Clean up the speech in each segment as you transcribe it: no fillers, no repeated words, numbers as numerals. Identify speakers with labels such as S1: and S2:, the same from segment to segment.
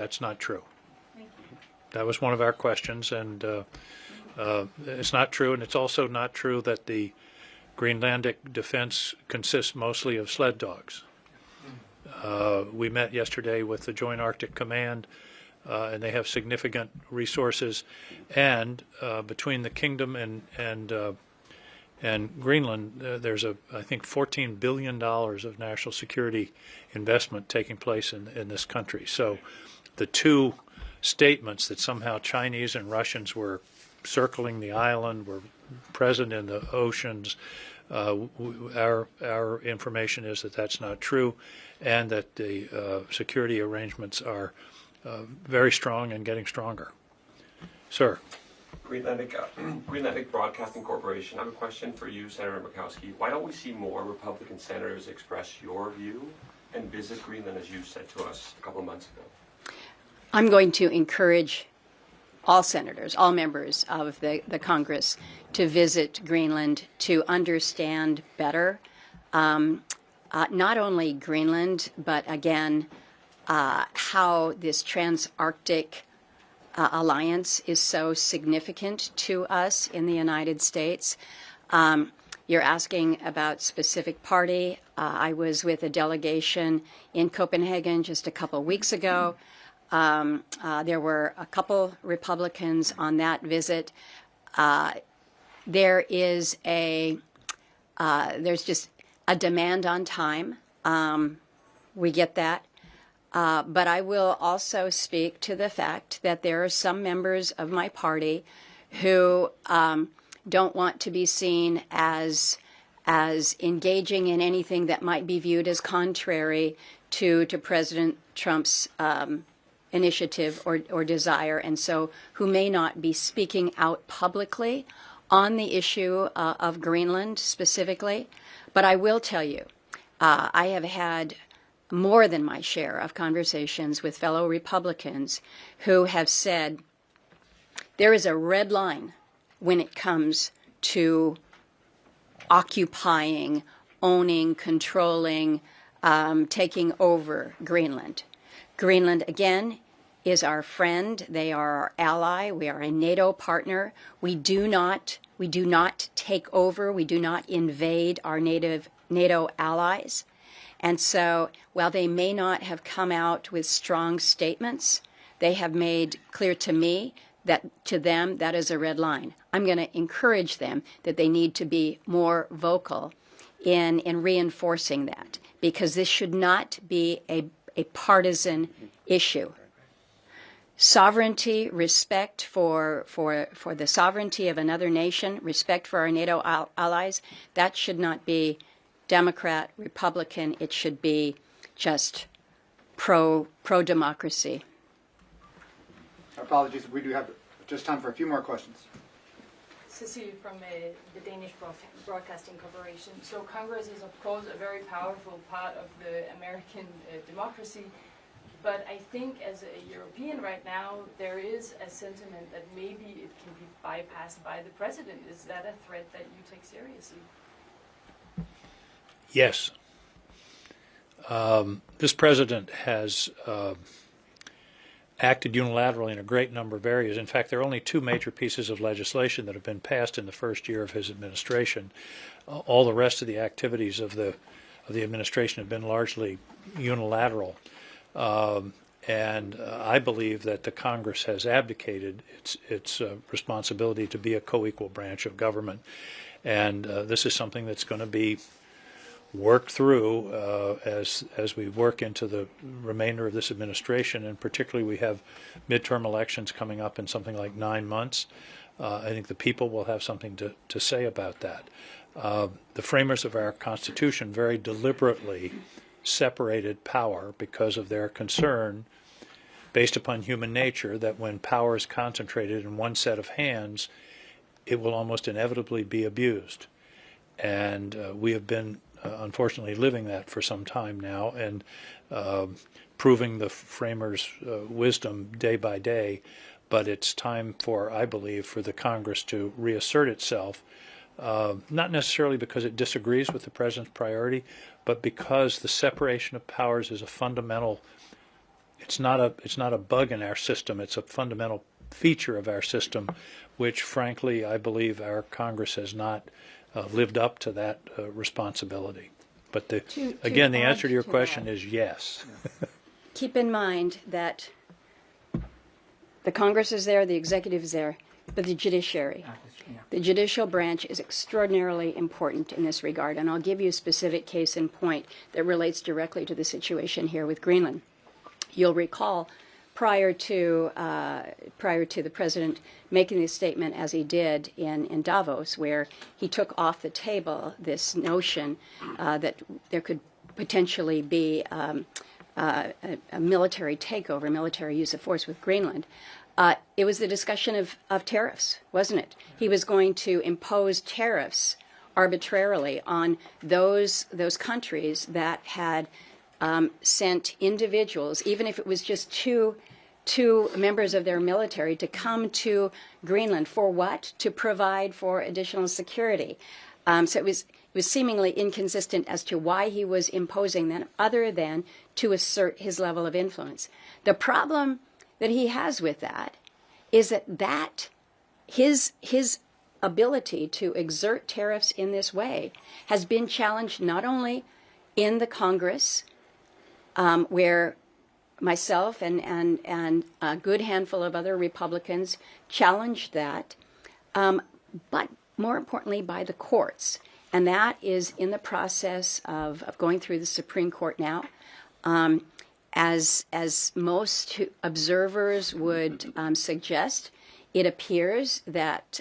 S1: That's not true. That was one of our questions, and it's not true, and it's also not true that the Greenlandic defense consists mostly of sled dogs. We met yesterday with the Joint Arctic Command, and they have significant resources, and between the Kingdom and Greenland, there's I think $14 billion of national security investment taking place in this country. So the two statements that somehow Chinese and Russians were circling the island, were present in the oceans, our information is that that's not true, and that the security arrangements are very strong and getting stronger. Sir.
S2: Greenlandic Broadcasting Corporation. I have a question for you, Senator Murkowski. Why don't we see more Republican senators express your view and visit Greenland, as you said to us a couple of months ago?
S3: I'm going to encourage all senators, all members of the Congress to visit Greenland to understand better not only Greenland, but again, how this trans-Arctic alliance is so significant to us in the United States. You're asking about specific party. I was with a delegation in Copenhagen just a couple weeks ago. There were a couple Republicans on that visit. There is there's just a demand on time. We get that. But I will also speak to the fact that there are some members of my party who don't want to be seen as engaging in anything that might be viewed as contrary to President Trump's initiative or desire, and so who may not be speaking out publicly on the issue of Greenland specifically. But I will tell you, I have had more than my share of conversations with fellow Republicans who have said there is a red line when it comes to occupying, owning, controlling, taking over Greenland. Greenland, again, is our friend. They are our ally. We are a NATO partner. We do not take over. We do not invade our NATO allies. And so, while they may not have come out with strong statements, they have made clear to me that to them that is a red line. I'm going to encourage them that they need to be more vocal in reinforcing that, because this should not be a partisan issue. Sovereignty, respect for the sovereignty of another nation, respect for our NATO allies, that should not be Democrat, Republican. It should be just pro-democracy.
S4: Apologies, we do have just time for a few more questions.
S5: Cecily from the Danish Broadcasting Corporation. So Congress is, of course, a very powerful part of the American democracy, but I think as a European right now, there is a sentiment that maybe it can be bypassed by the president. Is that a threat that you take seriously?
S1: Yes. This president has acted unilaterally in a great number of areas. In fact, there are only two major pieces of legislation that have been passed in the first year of his administration. All the rest of the activities of the administration have been largely unilateral. And I believe that the Congress has abdicated its responsibility to be a co-equal branch of government. And this is something that's going to be worked through as we work into the remainder of this administration, and particularly we have midterm elections coming up in something like 9 months. I think the people will have something to say about that. The framers of our Constitution very deliberately separated power because of their concern, based upon human nature, that when power is concentrated in one set of hands, it will almost inevitably be abused. And we have been unfortunately living that for some time now, and proving the framers' wisdom day by day. But it's time for, I believe, for the Congress to reassert itself, not necessarily because it disagrees with the president's priority, but because the separation of powers is a fundamental it's not a bug in our system. It's a fundamental feature of our system, which frankly I believe our Congress has not lived up to that responsibility. But again, the answer to your question is yes.
S3: Keep in mind that the Congress is there, the executive is there, but the judiciary, the judicial branch is extraordinarily important in this regard. And I'll give you a specific case in point that relates directly to the situation here with Greenland. You'll recall prior to the president making this statement as he did in Davos, where he took off the table this notion that there could potentially be a military takeover, military use of force with Greenland. It was the discussion of tariffs, wasn't it? He was going to impose tariffs arbitrarily on those countries that had sent individuals, even if it was just two members of their military, to come to Greenland for what? To provide for additional security. So it was seemingly inconsistent as to why he was imposing them, other than to assert his level of influence. The problem that he has with that is that his ability to exert tariffs in this way has been challenged not only in the Congress, where myself and a good handful of other Republicans challenged that, but more importantly by the courts. And that is in the process of going through the Supreme Court now. As most observers would suggest, it appears that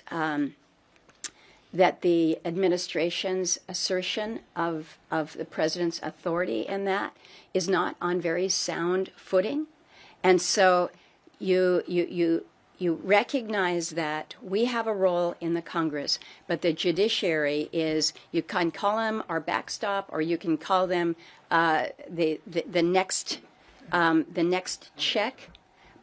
S3: the administration's assertion of the president's authority in that is not on very sound footing. And so you recognize that we have a role in the Congress, but the judiciary is, you can call them our backstop, or you can call them the next check,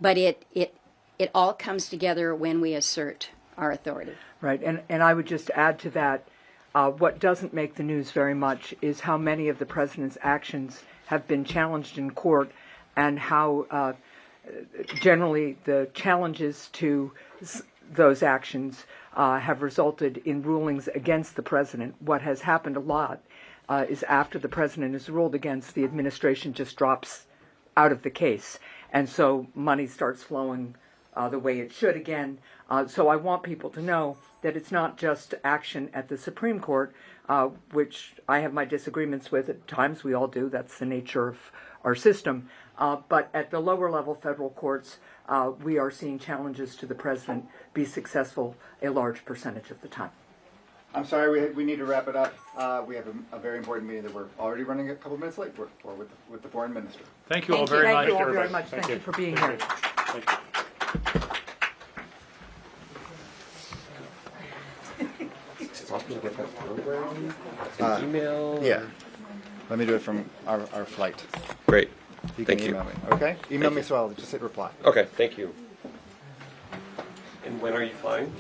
S3: but it all comes together when we assert our authority.
S6: Right, and I would just add to that, what doesn't make the news very much is how many of the president's actions have been challenged in court, and how generally the challenges to those actions have resulted in rulings against the president. What has happened a lot is after the president is ruled against, the administration just drops out of the case, and so money starts flowing the way it should again. So I want people to know that it's not just action at the Supreme Court, which I have my disagreements with at times. We all do. That's the nature of our system. But at the lower level federal courts, we are seeing challenges to the president be successful a large percentage of the time.
S4: I'm sorry, we need to wrap it up. We have a very important meeting that we're already running a couple minutes late for with the foreign minister.
S1: Thank you all very much.
S6: Thank you all very much. Thank you for being here.
S1: Thank you.
S7: Email?
S4: Yeah. Let me do it from our flight.
S7: Great.
S4: You
S7: Thank
S4: can
S7: you.
S4: email me. Okay? Email
S7: Thank
S4: me
S7: you.
S4: so I'll just hit reply.
S7: Okay, thank you.
S2: And when are you flying?